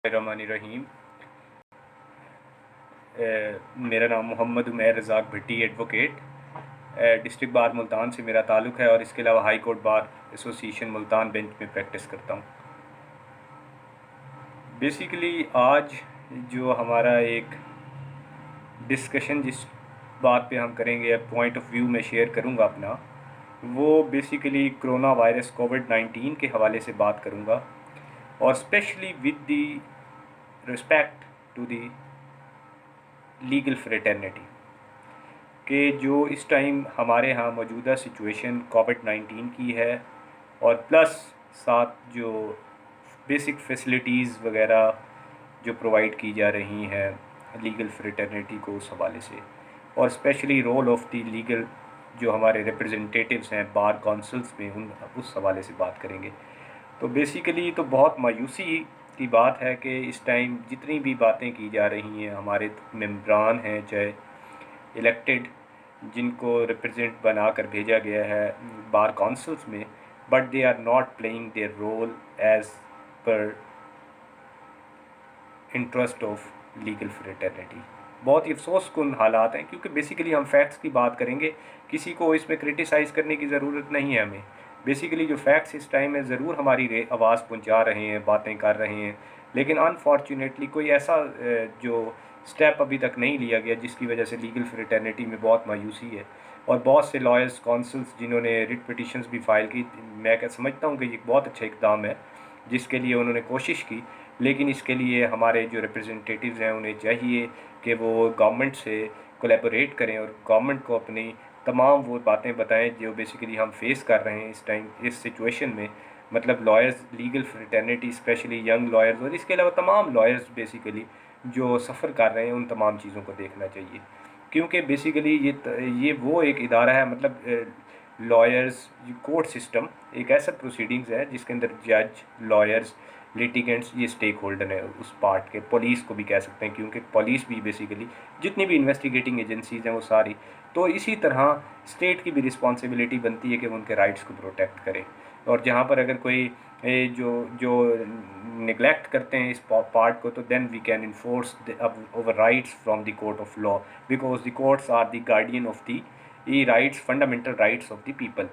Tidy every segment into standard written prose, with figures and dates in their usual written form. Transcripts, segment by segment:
रहीम। मेरा नाम मोहम्मद उमैर रज़ाक भट्टी advocate district bar Multan से मेरा ताल्लुक़ है और इसके अलावा high court bar association Multan bench में प्रैक्टिस करता हूँ। बेसिकली आज जो हमारा एक डिस्कशन जिस बात पे हम करेंगे, पॉइंट ऑफ व्यू में शेयर करूँगा अपना, वो बेसिकली कोरोना वायरस कोविड-19 के हवाले से बात करूँगा और specially with the respect to the legal fraternity कि जो इस टाइम हमारे यहाँ मौजूदा सिचुएशन कोविड-19 की है और प्लस साथ जो बेसिक फैसिलिटीज़ वगैरह जो प्रोवाइड की जा रही हैं लीगल फ्रेटर्निटी को उस हवाले से, और specially role of the legal जो हमारे रिप्रेजेंटेटिव्स हैं बार काउंसिल्स में, उस हवाले से बात करेंगे। तो बेसिकली तो बहुत मायूसी की बात है कि इस टाइम जितनी भी बातें की जा रही हैं, हमारे मेंबरान हैं चाहे इलेक्टेड जिनको रिप्रेजेंट बना कर भेजा गया है बार काउंसिल्स में, but they are not playing their role as per interest of legal fraternity. बहुत ही अफसोसकुन हालात हैं, क्योंकि बेसिकली हम फैक्ट्स की बात करेंगे, किसी को इसमें क्रिटिसाइज़ करने की ज़रूरत नहीं है हमें। बेसिकली जो फैक्ट्स इस टाइम में ज़रूर हमारी आवाज़ पहुंचा रहे हैं, बातें कर रहे हैं, लेकिन अनफॉर्चुनेटली कोई ऐसा जो स्टेप अभी तक नहीं लिया गया जिसकी वजह से लीगल फ्रेटर्निटी में बहुत मायूसी है। और बहुत से लॉयर्स काउंसिल्स जिन्होंने रिट पिटिशंस भी फाइल की, मैं क्या समझता हूँ कि ये बहुत अच्छा इक़दाम है जिसके लिए उन्होंने कोशिश की, लेकिन इसके लिए हमारे जो रिप्रेजेंटेटिव्स हैं उन्हें चाहिए कि वो गवर्नमेंट से कोलैबोरेट करें और गवर्नमेंट को अपनी तमाम वो बातें बताएं जो बेसिकली हम फेस कर रहे हैं इस टाइम इस सिचुएशन में। मतलब lawyers, legal fraternity, specially young lawyers और इसके अलावा तमाम लॉयर्स बेसिकली जो सफ़र कर रहे हैं, उन तमाम चीज़ों को देखना चाहिए, क्योंकि बेसिकली ये वो एक इदारा है, मतलब लॉयर्स कोर्ट सिस्टम एक ऐसा प्रोसीडिंग्स है जिसके अंदर जज, लॉयर्स, लिटिगेंट्स ये स्टेक होल्डर है उस पार्ट के। पुलिस को भी कह सकते हैं, क्योंकि पुलिस भी बेसिकली जितनी भी इन्वेस्टिगेटिंग एजेंसीज़ हैं वो सारी, तो इसी तरह स्टेट की भी रिस्पॉन्सिबिलिटी बनती है कि वो उनके राइट्स को प्रोटेक्ट करे। और जहाँ पर अगर कोई जो जो निगलेक्ट करते हैं इस पार्ट को, तो then we can enforce our rights from the court of law, because the courts are the guardian of the rights, fundamental rights of the people.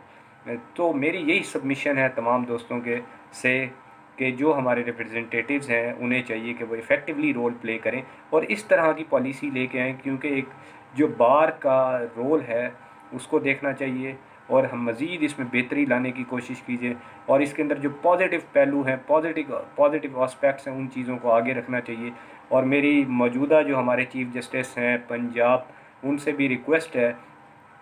तो मेरी यही सबमिशन है तमाम दोस्तों के से कि जो हमारे रिप्रेजेंटेटिव्स हैं उन्हें चाहिए कि वो इफ़ेक्टिवली रोल प्ले करें और इस तरह की पॉलिसी लेके आएँ, क्योंकि एक जो बार का रोल है उसको देखना चाहिए और हम मज़ीद इसमें बेहतरी लाने की कोशिश कीजिए और इसके अंदर जो पॉजिटिव पहलू हैं, पॉजिटिव एस्पेक्ट्स हैं, उन चीज़ों को आगे रखना चाहिए। और मेरी मौजूदा जो हमारे चीफ जस्टिस हैं पंजाब, उनसे भी रिक्वेस्ट है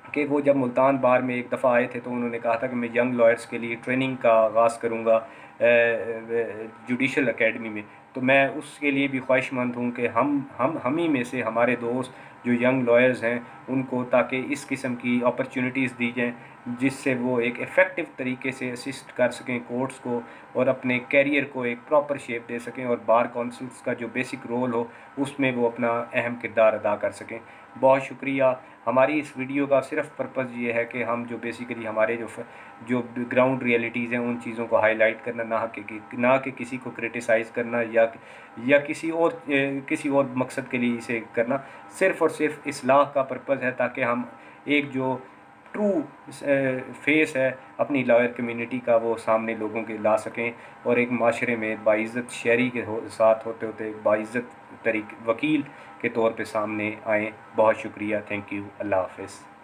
कि वो जब मुल्तान बार में एक दफ़ा आए थे तो उन्होंने कहा था कि मैं यंग लॉयर्स के लिए ट्रेनिंग का आगाज़ करूँगा जुडिशल एकेडमी में। तो मैं उसके लिए भी ख्वाहिशमंद हूँ कि हम ही में से हमारे दोस्त जो यंग लॉयर्स हैं उनको ताकि इस किस्म की अपॉर्चुनिटीज़ दी जाएँ जिससे वो एक इफ़ेक्टिव तरीके से असिस्ट कर सकें कोर्ट्स को और अपने कैरियर को एक प्रॉपर शेप दे सकें और बार काउंसिल्स का जो बेसिक रोल हो उसमें वो अपना अहम किरदार अदा कर सकें। बहुत शुक्रिया। हमारी इस वीडियो का सिर्फ पर्पज़ ये है कि हम जो बेसिकली हमारे जो ग्राउंड रियलिटीज़ हैं उन चीज़ों को हाईलाइट करना, ना कि किसी को क्रिटिसाइज़ करना या किसी और मकसद के लिए इसे करना। सिर्फ़ और सिर्फ इस्लाह का पर्पज़ है ताकि हम एक जो ट्रू फेस है अपनी लॉयर कम्युनिटी का वो सामने लोगों के ला सकें और एक माशरे में बाइज़्ज़त शहरी के साथ होते होते बाइज़्ज़त वकील के तौर पे सामने आएँ। बहुत शुक्रिया। Thank you. अल्लाह हाफ़िज़।